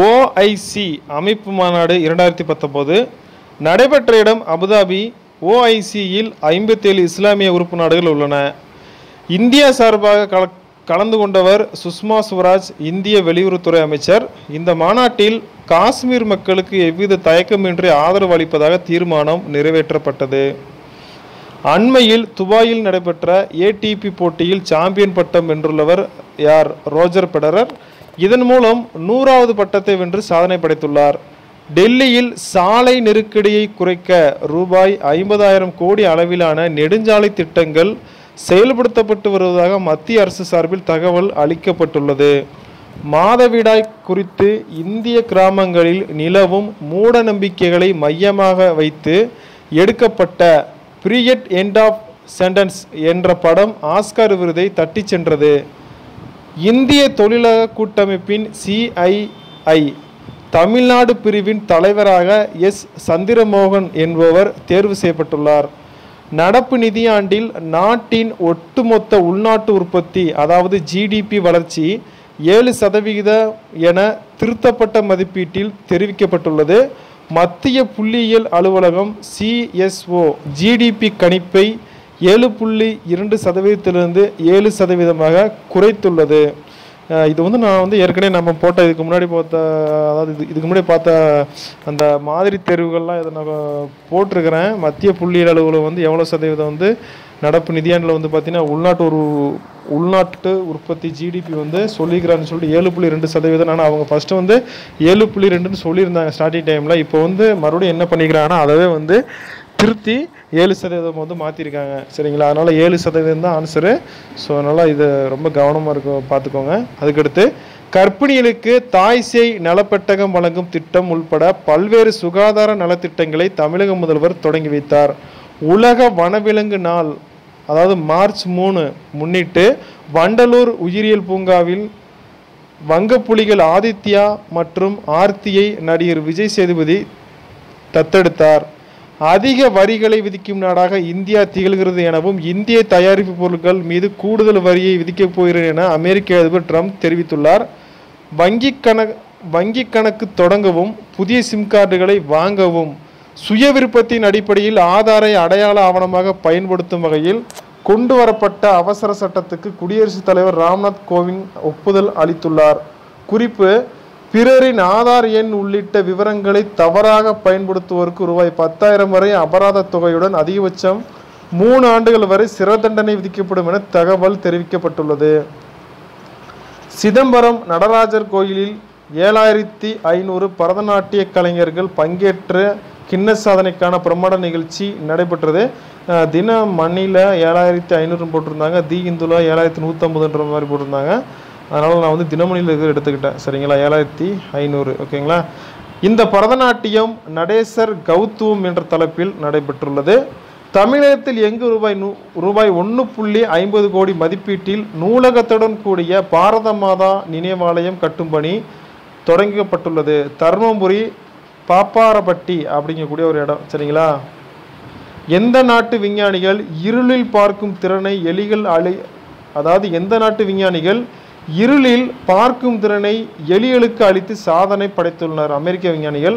OIC அமைப்பு மாநாடு 2019 நடைபெற்ற இடம் அபுதாபி. ஓஐசியில் 57 இஸ்லாமிய உறுப்பு நாடுகள் உள்ளன. இந்தியா சார்பாக கலந்து கொண்டவர் சுஷ்மா ஸ்வராஜ், இந்திய வெளியுறவுத்துறை அமைச்சர். இந்த மாநாட்டில் காஷ்மீர் மக்களுக்கு எவ்வித தயக்கமின்றி ஆதரவு அளிப்பதாக தீர்மானம் நிறைவேற்றப்பட்டது. அண்மையில் துபாயில் நடைபெற்ற ஏடிபி போட்டியில் சாம்பியன் பட்டம் வென்றுள்ளவர் யார்? Roger Federer. இதன் மூலம் 100வது பட்டத்தை வென்று சாதனை படைத்துள்ளார். டெல்லியில் சாலை நெருக்கடியை குறைக்க ரூபாய் 50,000 கோடி அளவிலான நெடுஞ்சாலை திட்டங்கள் செயல்படுத்தப்பட்டு வருவதாக மத்திய அரசு சார்பில் தகவல் அளிக்கப்பட்டுள்ளது. மாதவிடாய் குறித்து இந்திய கிராமங்களில் நிலவும் மூட நம்பிக்கைகளை மையமாக வைத்து எடுக்கப்பட்ட பீரியட் எண்ட் ஆஃப் சென்டென்ஸ் என்ற படம் ஆஸ்கார் விருதை தட்டிச் சென்றது. இந்திய தொழிலக கூட்டமைப்பின் சிஐஐ தமிழ்நாடு பிரிவின் தலைவராக எஸ். சந்திரமோகன் என்பவர் தேர்வு செய்யப்பட்டுள்ளார். நடப்பு நிதியாண்டில் நாட்டின் ஒட்டுமொத்த உள்நாட்டு உற்பத்தி அதாவது ஜிடிபி வளர்ச்சி 7% என திருத்தப்பட்ட மதிப்பீட்டில் தெரிவிக்கப்பட்டுள்ளது. மத்திய புள்ளியியல் அலுவலகம் சிஎஸ்ஓ ஜிடிபி கணிப்பை 7.2%லிருந்து 7% குறைத்துள்ளது. இது நான் ஏற்கனவே நம்ம போட்ட இதுக்கு முன்னாடி பார்த்த அந்த மாதிரி தேர்வுகள்லாம் இதை நான் போட்டிருக்கிறேன். மத்திய புள்ளியியல் அலுவலகம் எவ்வளோ சதவீதம் நடப்பு நிதியாண்டில் பார்த்தீங்கன்னா உள்நாட்டு உற்பத்தி ஜிடிபி சொல்லிக்கிறான்னு சொல்லிட்டு 7.2%. ஆனால் அவங்க ஃபஸ்ட்டு 7.2ன்னு சொல்லியிருந்தாங்க ஸ்டார்டிங் டைமில். இப்போ மறுபடியும் என்ன பண்ணிக்கிறாங்கன்னா அதவே திருத்தி 7% மாற்றிருக்காங்க. சரிங்களா? அதனால் 7% தான் ஆன்சரு. ஸோ அதனால் இது ரொம்ப கவனமாக பார்த்துக்கோங்க. அதுக்கடுத்து கர்ப்பிணிகளுக்கு தாய் சேய் நலப்பெட்டகம் வழங்கும் திட்டம் உள்பட பல்வேறு சுகாதார நலத்திட்டங்களை தமிழக முதல்வர் தொடங்கி வைத்தார். உலக வனவிலங்கு நாள் அதாவது மார்ச் 3 முன்னிட்டு வண்டலூர் உயிரியல் பூங்காவில் வங்கப்புலிகள் ஆதித்யா மற்றும் ஆர்த்தியை நடிகர் விஜய் சேதுபதி தத்தெடுத்தார். அதிக வரிகளை விதிக்கும் நாடாக இந்தியா திகழ்கிறது எனவும் இந்திய தயாரிப்பு பொருட்கள் மீது கூடுதல் வரியை விதிக்கப் போகிறேன் என அமெரிக்க அதிபர் ட்ரம்ப் தெரிவித்துள்ளார். வங்கி கணக்கு தொடங்கவும் புதிய சிம் கார்டுகளை வாங்கவும் சுய விருப்பத்தின் அடிப்படையில் ஆதாரை அடையாள ஆவணமாக பயன்படுத்தும் வகையில் கொண்டு வரப்பட்ட அவசர சட்டத்துக்கு குடியரசுத் தலைவர் ராம்நாத் கோவிந்த் ஒப்புதல் அளித்துள்ளார். குறிப்பு: பிறரின் ஆதார் எண் உள்ளிட்ட விவரங்களை தவறாக பயன்படுத்துவோருக்கு ரூபாய் 10,000 வரை அபராத தொகையுடன் அதிகபட்சம் 3 ஆண்டுகள் வரை சிறை தண்டனை விதிக்கப்படும் என தகவல் தெரிவிக்கப்பட்டுள்ளது. சிதம்பரம் நடராஜர் கோயிலில் 7,500 பரதநாட்டிய கலைஞர்கள் பங்கேற்ற கின்னஸ் சாதனைக்கான பிரமாட நிகழ்ச்சி நடைபெற்றது. தின மணியில் 7,500 போட்டிருந்தாங்க, தி இந்துல 7,150 மாதிரி போட்டிருந்தாங்க. அதனால் நான் தினமணியில் எடுத்துக்கிட்டேன். சரிங்களா? 7,500. ஓகேங்களா? இந்த பரதநாட்டியம் நடேசர் கௌத்துவம் என்ற தலைப்பில் நடைபெற்றுள்ளது. தமிழகத்தில் எங்கு ரூபாய் 1.50 கோடி மதிப்பீட்டில் நூலகத்துடன் கூடிய பாரத மாதா நினைவாலயம் கட்டும் பணி தொடங்கப்பட்டுள்ளது. தர்மபுரி பாப்பாரப்பட்டி அப்படிங்கக்கூடிய ஒரு இடம். சரிங்களா? எந்த நாட்டு விஞ்ஞானிகள் இருளில் பார்க்கும் திறனை எந்த நாட்டு விஞ்ஞானிகள் இருளில் பார்க்கும் திறனை எலிகளுக்கு அளித்து சாதனை படைத்துள்ளனர்? அமெரிக்க விஞ்ஞானிகள்.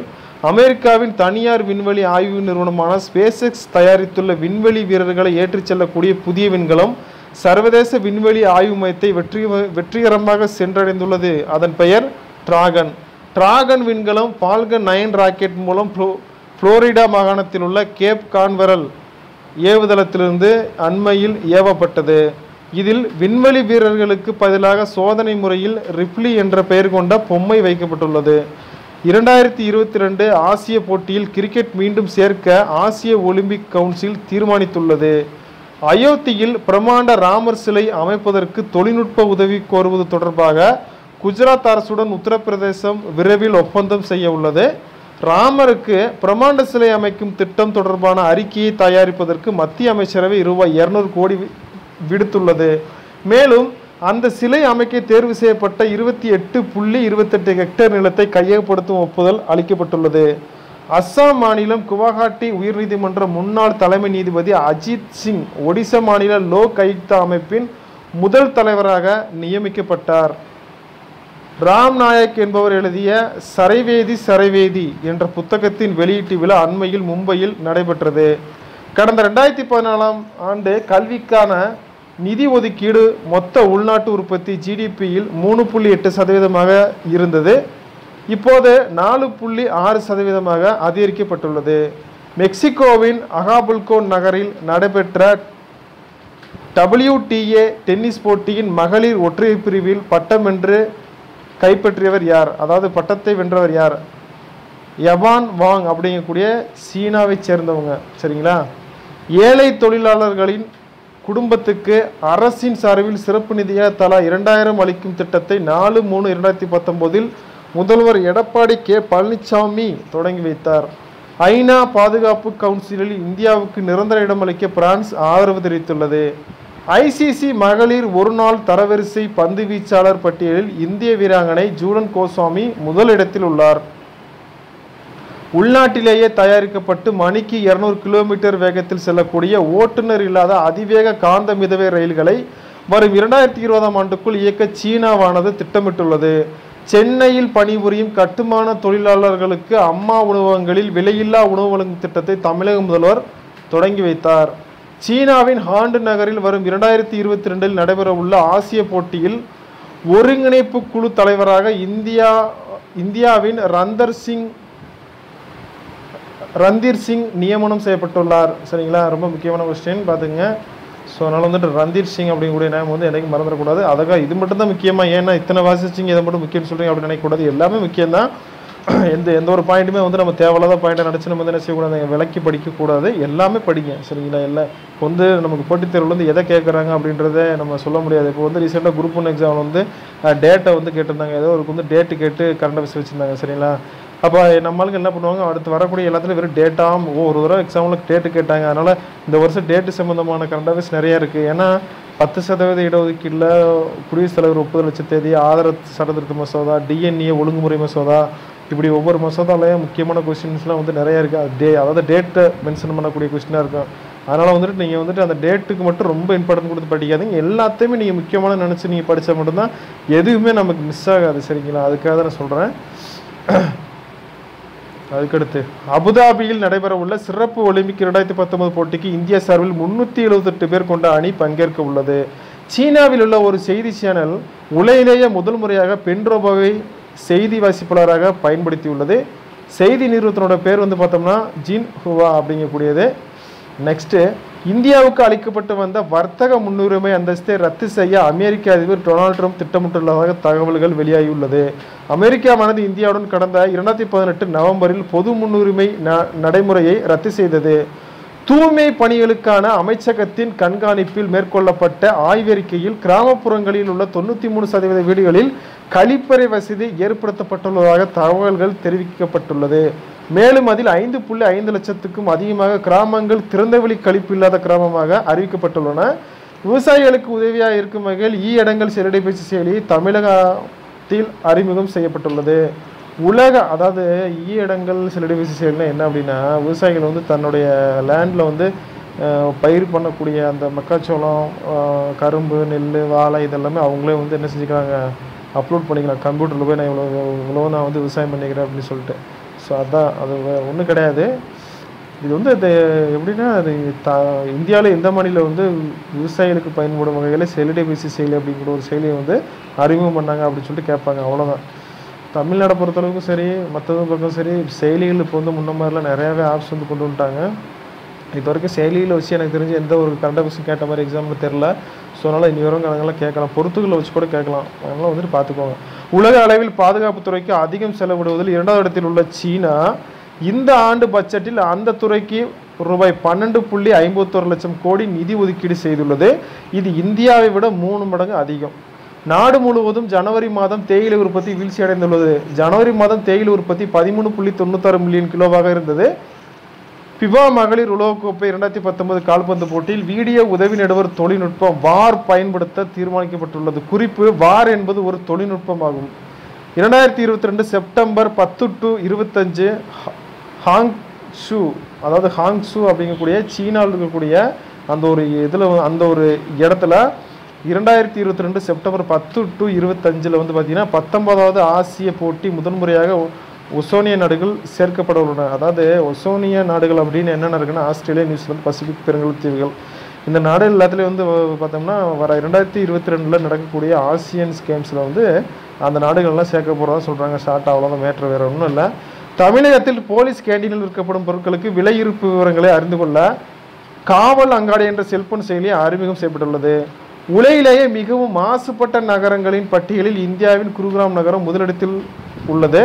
அமெரிக்காவின் தனியார் விண்வெளி ஆய்வு நிறுவனமான ஸ்பேஸ்எக்ஸ் தயாரித்துள்ள விண்வெளி வீரர்களை ஏற்றிச் செல்லக்கூடிய புதிய விண்கலம் சர்வதேச விண்வெளி ஆய்வு மையத்தை வெற்றிகரமாக சென்றடைந்துள்ளது. அதன் பெயர் டிராகன். டிராகன் விண்கலம் ஃபால்கன் 9 ராக்கெட் மூலம் புளோரிடா மாகாணத்தில் உள்ள கேப் கான்வெரல் ஏவுதளத்திலிருந்து அண்மையில் ஏவப்பட்டது. இதில் விண்வெளி வீரர்களுக்கு பதிலாக சோதனை முறையில் ரிப்ளி என்ற பெயர் கொண்ட பொம்மை வைக்கப்பட்டுள்ளது. 2022 ஆசிய போட்டியில் கிரிக்கெட் மீண்டும் சேர்க்க ஆசிய ஒலிம்பிக் கவுன்சில் தீர்மானித்துள்ளது. அயோத்தியில் பிரமாண்ட ராமர் சிலை அமைப்பதற்கு தொழில்நுட்ப உதவி கோருவது தொடர்பாக குஜராத் அரசுடன் உத்தரப்பிரதேசம் விரைவில் ஒப்பந்தம் செய்ய உள்ளது. ராமருக்கு பிரமாண்ட சிலை அமைக்கும் திட்டம் தொடர்பான அறிக்கையை தயாரிப்பதற்கு மத்திய அமைச்சரவை ரூபாய் 200 கோடி விடுத்துள்ளது. மேலும் அந்த சிலை அமைக்க தேர்வு செய்யப்பட்ட 28.28 ஹெக்டேர் நிலத்தை கையகப்படுத்தும் ஒப்புதல் அளிக்கப்பட்டுள்ளது. அஸ்ஸாம் மாநிலம் குவஹாட்டி உயர்நீதிமன்ற முன்னாள் தலைமை நீதிபதி அஜித் சிங் ஒடிசா மாநில லோக் ஆயுக்தா அமைப்பின் முதல் தலைவராக நியமிக்கப்பட்டார். ராம் நாயக் என்பவர் எழுதிய சரைவேதி என்ற புத்தகத்தின் வெளியீட்டு விழா அண்மையில் மும்பையில் நடைபெற்றது. கடந்த 2014ஆம் ஆண்டு கல்விக்கான நிதி ஒதுக்கீடு மொத்த உள்நாட்டு உற்பத்தி ஜிடிபியில் 3.8% இருந்தது. இப்போது 4.6% அதிகரிக்கப்பட்டுள்ளது. மெக்சிகோவின் அகாபுல்கோ நகரில் நடைபெற்ற WTA டென்னிஸ் போட்டியின் மகளிர் ஒற்றையர் பிரிவில் பட்டம் வென்று கைப்பற்றியவர் யார்? அதாவது பட்டத்தை வென்றவர் யார்? யவான் வாங் அப்படிங்கக்கூடிய சீனாவை சேர்ந்தவங்க. சரிங்களா? ஏழை தொழிலாளர்களின் குடும்பத்துக்கு அரசின் சார்பில் சிறப்பு நிதியாக தலா 2000 அளிக்கும் திட்டத்தை 4/3/2019 முதல்வர் எடப்பாடி கே பழனிசாமி தொடங்கி வைத்தார். ஐநா பாதுகாப்பு கவுன்சிலில் இந்தியாவுக்கு நிரந்தர இடம் அளிக்க பிரான்ஸ் ஆதரவு தெரிவித்துள்ளது. ஐசிசி மகளிர் ஒருநாள் தரவரிசை பந்து வீச்சாளர் பட்டியலில் இந்திய வீராங்கனை ஜூலன் கோஸ்வாமி முதலிடத்தில் உள்ளார். உள்நாட்டிலேயே தயாரிக்கப்பட்டு மணிக்கு 200 கிலோமீட்டர் வேகத்தில் செல்லக்கூடிய ஓட்டுநர் இல்லாத அதிவேக காந்த மிதவை ரயில்களை வரும் 2020ஆம் ஆண்டுக்குள் இயக்க சீனாவானது திட்டமிட்டுள்ளது. சென்னையில் பணிபுரியும் கட்டுமான தொழிலாளர்களுக்கு அம்மா உணவகங்களில் விலையில்லா உணவு வழங்கும் திட்டத்தை தமிழக முதல்வர் தொடங்கி வைத்தார். சீனாவின் ஹாண்டு நகரில் வரும் 2022 நடைபெறவுள்ள ஆசிய போட்டியில் ஒருங்கிணைப்பு குழு தலைவராக இந்தியாவின் ரந்தீர் சிங் நியமனம் செய்யப்பட்டுள்ளார். சரிங்களா? ரொம்ப முக்கியமான கொஸ்டின் பார்த்துங்க. ஸோ அதனால் வந்துட்டு ரந்தீர் சிங் அப்படிங்கக்கூடிய நேம் வந்து என்றைக்கும் மறந்துடக்கூடாது. அதுக்காக இது மட்டும் தான் முக்கியமாக, ஏன்னா இத்தனை வாசிச்சிங்க இதை மட்டும் முக்கியம்னு சொல்கிறீங்க அப்படின்னு நினைக்கக்கூடாது. எல்லாமே முக்கியம்தான். எந்த ஒரு பாயிண்ட்டுமே வந்து நம்ம தேவையில்லாத பாயிண்ட்டை நினச்சி நம்ம வந்து என்ன செய்யக்கூடாது, விலக்கி படிக்கக்கூடாது. எல்லாமே படிங்க. சரிங்களா? எல்லாம் இப்போ வந்து நமக்கு போட்டித் தேர்வில் வந்து எதை கேட்குறாங்க அப்படின்றத நம்ம சொல்ல முடியாது. இப்போ வந்து ரீசெண்டாக குரூப் 1 எக்ஸாமில் வந்து டேட்டை வந்து கேட்டிருந்தாங்க. ஏதோ ஒரு வந்து டேட்டு கேட்டு கரண்ட் அஃபேர்ஸ் வச்சுருந்தாங்க. சரிங்களா? அப்போ நம்மளுக்கு என்ன பண்ணுவாங்க, அடுத்து வரக்கூடிய எல்லாத்துலையும் வெறும் டேட்டாக ஒரு தடவை எக்ஸாமில் டேட்டு கேட்டாங்க. அதனால் இந்த வருஷம் டேட்டு சம்மந்தமான கரண்ட் அஃபேர்ஸ் நிறையா இருக்குது. ஏன்னா 10% இடஒதுக்கீட்டில் குடியரசுத் தலைவர் ஒப்புதல் வச்ச தேதி, ஆதார சட்டத்திருத்த மசோதா, டிஎன்ஏ ஒழுங்குமுறை மசோதா, இப்படி ஒவ்வொரு மசோதாலையும் முக்கியமான கொஸ்டின்ஸ்லாம் வந்து நிறையா இருக்குது. அதாவது டேட்டை மென்ஷன் பண்ணக்கூடிய கொஸ்டினாக இருக்கும். அதனால் வந்துட்டு நீங்கள் வந்துட்டு அந்த டேட்டுக்கு மட்டும் ரொம்ப இம்பார்ட்டன்ட் கொடுத்து படிக்காதீங்க. எல்லாத்தையுமே நீங்கள் முக்கியமான நினச்சி நீங்கள் படித்தா மட்டும்தான் எதுவுமே நமக்கு மிஸ் ஆகாது. சரிங்களா? அதுக்காக தான் நான் சொல்கிறேன். அதுக்கடுத்து அபுதாபியில் நடைபெற உள்ள சிறப்பு ஒலிம்பிக் 2019 போட்டிக்கு இந்தியா சார்பில் 378 பேர் கொண்ட அணி பங்கேற்க உள்ளது. சீனாவில் உள்ள ஒரு செய்தி சேனல் உலகிலேயே முதல் முறையாக பெண் ரோபோவை செய்தி வாசிப்பாளராக பயன்படுத்தியுள்ளது. செய்தி நிறுவனத்தினோட பேர் வந்து பார்த்தோம்னா ஜின் ஹுவா அப்படிங்கக்கூடியது. நெக்ஸ்ட்டு, இந்தியாவுக்கு அளிக்கப்பட்டு வந்த வர்த்தக முன்னுரிமை அந்தஸ்தை ரத்து செய்ய அமெரிக்க அதிபர் டொனால்ட் ட்ரம்ப் திட்டமிட்டுள்ளதாக தகவல்கள் வெளியாகியுள்ளது. அமெரிக்காவானது இந்தியாவுடன் கடந்த 2018 நவம்பரில் பொது முன்னுரிமை நடைமுறையை ரத்து செய்தது. தூய்மை பணிகளுக்கான அமைச்சகத்தின் கண்காணிப்பில் மேற்கொள்ளப்பட்ட ஆய்வறிக்கையில் கிராமப்புறங்களில் உள்ள 93% வீடுகளில் கழிப்பறை வசதி ஏற்படுத்தப்பட்டுள்ளதாக தகவல்கள் தெரிவிக்கப்பட்டுள்ளது. மேலும் அதில் 5.5 லட்சத்துக்கும் அதிகமாக கிராமங்கள் திறந்தவெளி கழிப்பு இல்லாத கிராமமாக அறிவிக்கப்பட்டுள்ளன. விவசாயிகளுக்கு உதவியாக இருக்கும் வகையில் இடங்கள் செல்லிடைபேசி செயலி தமிழகத்தில் அறிமுகம் செய்யப்பட்டுள்ளது. அதாவது இடங்கள் செல்லிடைபேசி செயலினா என்ன அப்படின்னா, விவசாயிகள் வந்து தன்னுடைய லேண்டில் வந்து பயிர் பண்ணக்கூடிய அந்த மக்காச்சோளம், கரும்பு, நெல், வாழை இதெல்லாமே அவங்களே வந்து என்ன செஞ்சுக்கிறாங்க, அப்லோட் பண்ணிக்கலாம். கம்ப்யூட்டரில் போய் நான் இவ்வளோ நான் வந்து விவசாயம் பண்ணிக்கிறேன் அப்படின்னு சொல்லிட்டு. ஸோ அதான், அது ஒன்றும் கிடையாது. இது வந்து அது எப்படின்னா, அது இந்தியாவில் எந்த மாநிலம் வந்து விவசாயிகளுக்கு பயன்படும் வகையில் செல்லிடைபேசி செயலி அப்படிங்கிற ஒரு செயலியை வந்து அறிமுகம் பண்ணாங்க அப்படின்னு சொல்லிட்டு கேட்பாங்க. அவ்வளோதான். தமிழ்நாடை பொறுத்தளவுக்கும் சரி, மற்றது பக்கம் சரி, செயலிகள் இப்போ வந்து முன்ன மாதிரிலாம் நிறையாவே ஆப்ஸ் வந்து கொண்டு வந்துட்டாங்க. இது வரைக்கும் செயலியில் வச்சு எனக்கு தெரிஞ்சு எந்த ஒரு கரண்ட் கொஸ்டின் கேட்ட மாதிரி எக்ஸாம்பிள் தெரில. ஸோ அதனால் இனி வரும் கணக்கெல்லாம் கேட்கலாம், பொறுத்துக்களை வச்சு கூட கேட்கலாம். அதனால் வந்துட்டு பார்த்துக்கோங்க. உலக அளவில் பாதுகாப்புத்துறைக்கு அதிகம் செலவிடுவதில் 2வது இடத்தில் உள்ள சீனா இந்த ஆண்டு பட்ஜெட்டில் அந்த துறைக்கு ரூபாய் 12.51 லட்சம் கோடி நிதி ஒதுக்கீடு செய்துள்ளது. இது இந்தியாவை விட 3 மடங்கு அதிகம். நாடு முழுவதும் ஜனவரி மாதம் தேயிலை உற்பத்தி வீழ்ச்சி அடைந்துள்ளது. ஜனவரி மாதம் தேயிலை உற்பத்தி 13.96 மில்லியன் கிலோவாக இருந்தது. பிபா மகளிர் உலகக்கோப்பை 2019 கால்பந்து போட்டியில் வீடியோ உதவி நடுவர் தொழில்நுட்பம் வார் பயன்படுத்த தீர்மானிக்கப்பட்டுள்ளது. குறிப்பு: வார் என்பது ஒரு தொழில்நுட்பமாகும். 2022 செப்டம்பர் 10 to 25 ஹாங்ஷு, அதாவது ஹாங்ஷு அப்படிங்கக்கூடிய சீனாவில் இருக்கக்கூடிய அந்த ஒரு இதில் அந்த ஒரு இடத்துல 2022 செப்டம்பர் 10 to 25 வந்து பார்த்தீங்கன்னா 19வது ஆசிய போட்டி முதன்முறையாக ஒசோனிய நாடுகள் சேர்க்கப்பட உள்ளன. அதாவது ஒசோனிய நாடுகள் அப்படின்னு என்னென்ன இருக்குன்னா ஆஸ்திரேலியா, நியூசிலாந்து, பசிபிக் பெருங்கடல் தீவுகள். இந்த நாடுகள் எல்லாத்துலேயும் வந்து பார்த்தோம்னா வர 2022 நடக்கக்கூடிய ஆசியன்ஸ் கேம்ஸில் வந்து அந்த நாடுகள்லாம் சேர்க்க போகிறதா சொல்கிறாங்க. ஷார்ட் அவ்வளோதான், மேட்ரு வேறு ஒன்றும் இல்லை. தமிழகத்தில் போலீஸ் கேண்டீனில் விற்கப்படும் பொருட்களுக்கு விலை இருப்பு விவரங்களை அறிந்து கொள்ள காவல் அங்காடி என்ற செல்போன் செயலி அறிமுகம் செய்யப்பட்டுள்ளது. உலகிலேயே மிகவும் மாசுபட்ட நகரங்களின் பட்டியலில் இந்தியாவின் குருகிராம் நகரம் முதலிடத்தில் உள்ளது.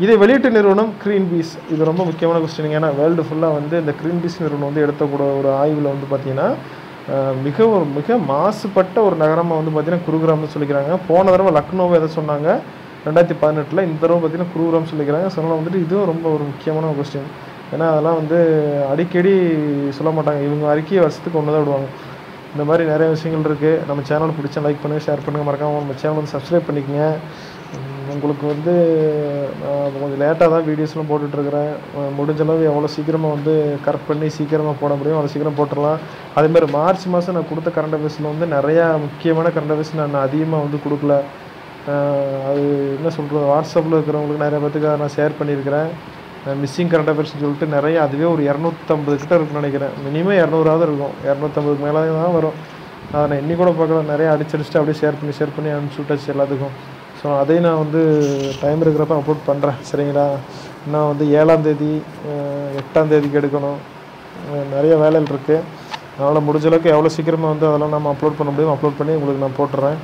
இதை வெளியிட்ட நிறுவனம் கிரீன்பீஸ். இது ரொம்ப முக்கியமான கொஸ்டின். ஏன்னா வேர்ல்டு ஃபுல்லாக வந்து இந்த கிரீன்பீஸ் நிறுவனம் வந்து எடுத்தக்கூட ஒரு ஆய்வில் வந்து பார்த்திங்கன்னா மிக மாசுபட்ட ஒரு நகரமாக வந்து பார்த்திங்கன்னா குருகிராம்னு சொல்லிக்கிறாங்க. போன தடவை லக்னோவை எதை சொன்னாங்க 2018, இந்த தடவை பார்த்திங்கன்னா குருகிராம் சொல்லிக்கிறாங்க. சொன்னால் வந்துட்டு இதுவும் ரொம்ப ஒரு முக்கியமான கொஸ்டின். ஏன்னா அதெல்லாம் வந்து அடிக்கடி சொல்ல மாட்டாங்க. இவங்க அறிக்கையை வருஷத்துக்கு ஒன்று தான் விடுவாங்க. இந்த மாதிரி நிறைய விஷயங்கள் இருக்குது. நம்ம சேனல் பிடிச்சா லைக் பண்ணுங்கள், ஷேர் பண்ணுங்கள், மறக்காமல் நம்ம சேனல் வந்து சப்ஸ்கிரைப் பண்ணிக்கங்க. உங்களுக்கு வந்து கொஞ்சம் லேட்டாக தான் வீடியோஸ்லாம் போட்டுட்ருக்கிறேன். முடிஞ்சளவு எவ்வளோ சீக்கிரமாக வந்து கரெக்ட் பண்ணி சீக்கிரமாக போட முடியும் அவ்வளோ சீக்கிரம் போட்டுடலாம். அதேமாதிரி மார்ச் மாதம் நான் கொடுத்த கரண்ட் அஃபேர்ஸில் வந்து நிறையா முக்கியமான கரண்ட் அஃபேர்ஸ் நான் அதிகமாக வந்து கொடுக்கல. அது என்ன சொல்கிறது, வாட்ஸ்அப்பில் இருக்கிறவங்களுக்கு நிறைய பேத்துக்கு நான் ஷேர் பண்ணியிருக்கிறேன். மிஸ்ஸிங் கரண்ட் அஃபேர்ஸ்னு சொல்லிட்டு நிறைய, அதுவே ஒரு 250 கிட்ட இருக்குன்னு நினைக்கிறேன். மினிமம் 200ஆவது இருக்கும், 250க்கு மேலே தான் வரும். அதை நான் இன்னி கூட பார்க்கல. நிறைய அடிச்சடிச்சுட்டு அப்படியே ஷேர் பண்ணி அனுப்பிச்சி விட்டாச்சு எல்லாத்துக்கும். ஸோ அதையும் நான் வந்து டைம் இருக்கிறப்ப அப்லோட் பண்ணுறேன். சரிங்களா? நான் வந்து 7ஆம் தேதி 8ஆம் தேதிக்கு எடுக்கணும். நிறைய வேலைகள் இருக்குது. அதனால் முடிஞ்சளவுக்கு எவ்வளோ சீக்கிரமாக வந்து அதெல்லாம் நம்ம அப்லோட் பண்ண முடியும் அப்லோட் பண்ணி உங்களுக்கு நான் போட்டுறேன்.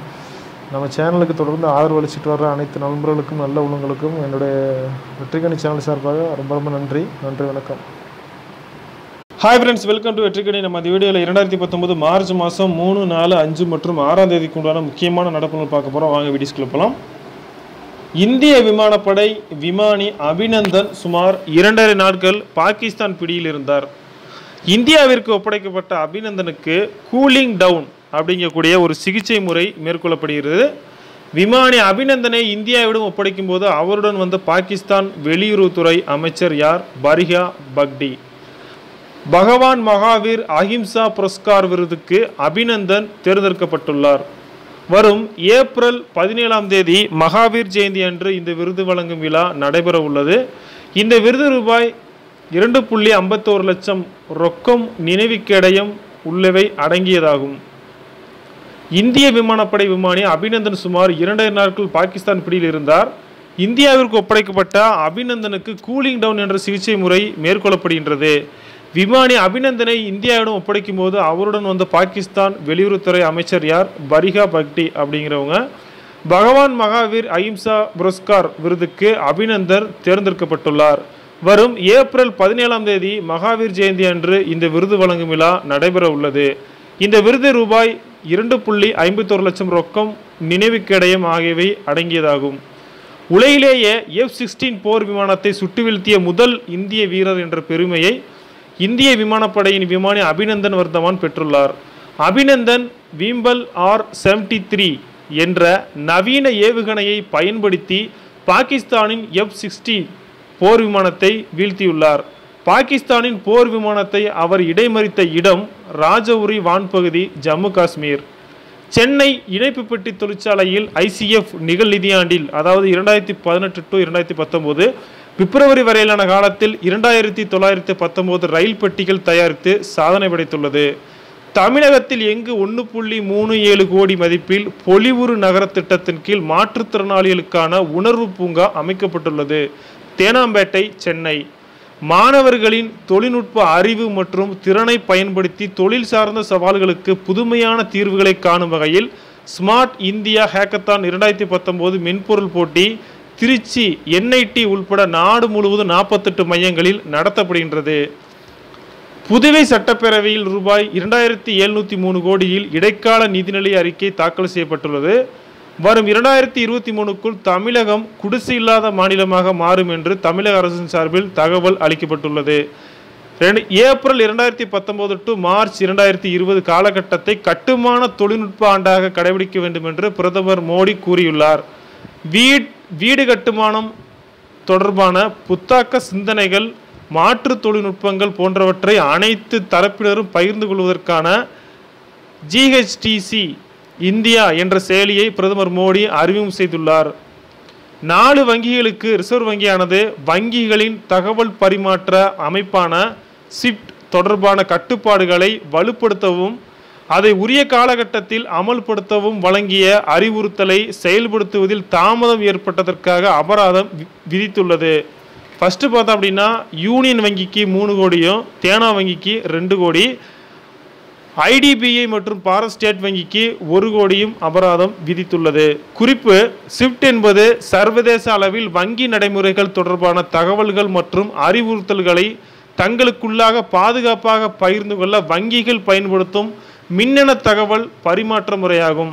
நம்ம சேனலுக்கு தொடர்ந்து ஆதரவு அளிச்சுட்டு வர்ற அனைத்து நண்பர்களுக்கும் நல்ல உள்ளங்களுக்கும் என்னுடைய வெற்றிக்கணி சேனல் சார்பாக ரொம்ப ரொம்ப நன்றி. வணக்கம். Hi friends, welcome to வெற்றிக்கணி. நம்ம இந்த வீடியோவில் 2019 மார்ச் மாதம் 3, 4, 5 மற்றும் 6ஆம் தேதிக்கு உண்டான முக்கியமான நடப்புகள் பார்க்க போகிறோம். வாங்க வீடியோஸ்க்குள்ள போகலாம். இந்திய விமானப்படை விமானி அபிநந்தன் சுமார் 2.5 நாட்கள் பாகிஸ்தான் பிடியில் இருந்தார். இந்தியாவிற்கு ஒப்படைக்கப்பட்ட அபிநந்தனுக்கு கூலிங் டவுன் அப்படிங்கக்கூடிய ஒரு சிகிச்சை முறை மேற்கொள்ளப்படுகிறது. விமானி அபிநந்தனை இந்தியாவிடம் ஒப்படைக்கும் போது அவருடன் வந்த பாகிஸ்தான் வெளியுறவுத்துறை அமைச்சர் யார்? பரிகா பக்டி. பகவான் மகாவீர் அஹிம்சா புரஸ்கார் விருதுக்கு அபிநந்தன் தேர்ந்தெடுக்கப்பட்டுள்ளார். வரும் ஏப்ரல் 17ஆம் தேதி மகாவீர் ஜெயந்தி அன்று இந்த விருது வழங்கும் விழா நடைபெற உள்ளது. இந்த விருது ரூபாய் 2.51 லட்சம் ரொக்கம், நினைவுக்கேடயம் உள்ளவை அடங்கியதாகும். இந்திய விமானப்படை விமானி அபிநந்தன் சுமார் 2.5 நாட்கள் பாகிஸ்தான் பிடியில் இருந்தார். இந்தியாவிற்கு ஒப்படைக்கப்பட்ட அபிநந்தனுக்கு கூலிங் டவுன் என்ற சிகிச்சை முறை மேற்கொள்ளப்படுகின்றது. விமானி அபிநந்தனை இந்தியாவிடம் ஒப்படைக்கும் போது அவருடன் வந்த பாகிஸ்தான் வெளியுறவுத்துறை அமைச்சர் யார்? பரிகா பக்டி அப்படிங்கிறவங்க. பகவான் மகாவீர் அஹிம்சா புரஸ்கார் விருதுக்கு அபிநந்தன் தேர்ந்தெடுக்கப்பட்டுள்ளார். வரும் ஏப்ரல் 17ஆம் தேதி மகாவீர் ஜெயந்தி அன்று இந்த விருது வழங்கும் விழா நடைபெற உள்ளது. இந்த விருது ரூபாய் 2.51 லட்சம் ரொக்கம், நினைவுக்கேடயம் ஆகியவை அடங்கியதாகும். உலகிலேயே F-16 போர் விமானத்தை சுட்டு வீழ்த்திய முதல் இந்திய வீரர் என்ற பெருமையை இந்திய விமானப்படையின் விமானி அபிநந்தன் வர்தமான் பெற்றுள்ளார். அபிநந்தன் வீம்பல் R-73 என்ற நவீன ஏவுகணையை பயன்படுத்தி பாகிஸ்தானின் F-16 போர் விமானத்தை வீழ்த்தியுள்ளார். பாகிஸ்தானின் போர் விமானத்தை அவர் இடைமறித்த இடம் ராஜௌரி வான்பகுதி, ஜம்மு காஷ்மீர். சென்னை இணைப்பு பெட்டி தொழிற்சாலையில் ICF நிகழ் நிதியாண்டில், அதாவது 2018 to 2019 பிப்ரவரி வரையிலான காலத்தில் 2919 ரயில் பெட்டிகள் தயாரித்து சாதனை படைத்துள்ளது. தமிழகத்தில் எங்கு 1.37 கோடி மதிப்பில் பொலிவுறு நகர திட்டத்தின் கீழ் மாற்றுத்திறனாளிகளுக்கான உணர்வு பூங்கா அமைக்கப்பட்டுள்ளது. தேனாம்பேட்டை, சென்னை. மாணவர்களின் தொழில்நுட்ப அறிவு மற்றும் திறனை பயன்படுத்தி தொழில் சார்ந்த சவால்களுக்கு புதுமையான தீர்வுகளை காணும் வகையில் ஸ்மார்ட் இந்தியா ஹேக்கத்தான் 2019 மென்பொருள் போட்டி திருச்சி, NIT உள்பட நாடு முழுவதும் 48 மையங்களில் நடத்தப்படுகின்றது. புதுவை சட்டப்பேரவையில் ரூபாய் 2703 கோடியில் இடைக்கால நிதிநிலை அறிக்கை தாக்கல் செய்யப்பட்டுள்ளது. வரும் 2023க்குள் தமிழகம் குடிசை இல்லாத மாநிலமாக மாறும் என்று தமிழக அரசின் சார்பில் தகவல் அளிக்கப்பட்டுள்ளது. ஏப்ரல் 2019 to மார்ச் 2020 காலகட்டத்தை கட்டுமான தொழில்நுட்ப ஆண்டாக கடைபிடிக்க வேண்டும் என்று பிரதமர் மோடி கூறியுள்ளார். வீடு கட்டுமானம் தொடர்பான புத்தாக்க சிந்தனைகள், மாற்று தொழில்நுட்பங்கள் போன்றவற்றை அனைத்து தரப்பினரும் பகிர்ந்து கொள்வதற்கான GHTC இந்தியா என்ற செயலியை பிரதமர் மோடி அறிமுகம் செய்துள்ளார். 4 வங்கிகளுக்கு ரிசர்வ் வங்கியானது வங்கிகளின் தகவல் பரிமாற்ற அமைப்பான ஸ்விஃப்ட் தொடர்பான கட்டுப்பாடுகளை வலுப்படுத்தவும் அதை உரிய காலகட்டத்தில் அமல்படுத்தவும் வழங்கிய அறிவுறுத்தலை செயல்படுத்துவதில் தாமதம் ஏற்பட்டதற்காக அபராதம் விதித்துள்ளது. ஃபர்ஸ்ட் பார்த்தோம் அப்படின்னா யூனியன் வங்கிக்கு 3 கோடியும் தேனா வங்கிக்கு 2 கோடி, ஐடிபிஐ மற்றும் பாரத் ஸ்டேட் வங்கிக்கு 1 கோடியும் அபராதம் விதித்துள்ளது. குறிப்பு: ஸ்விஃப்ட் என்பது சர்வதேச அளவில் வங்கி நடைமுறைகள் தொடர்பான தகவல்கள் மற்றும் அறிவுறுத்தல்களை தங்களுக்குள்ளாக பாதுகாப்பாக பகிர்ந்து கொள்ள வங்கிகள் பயன்படுத்தும் மின்னணு தகவல் பரிமாற்ற முறையாகும்.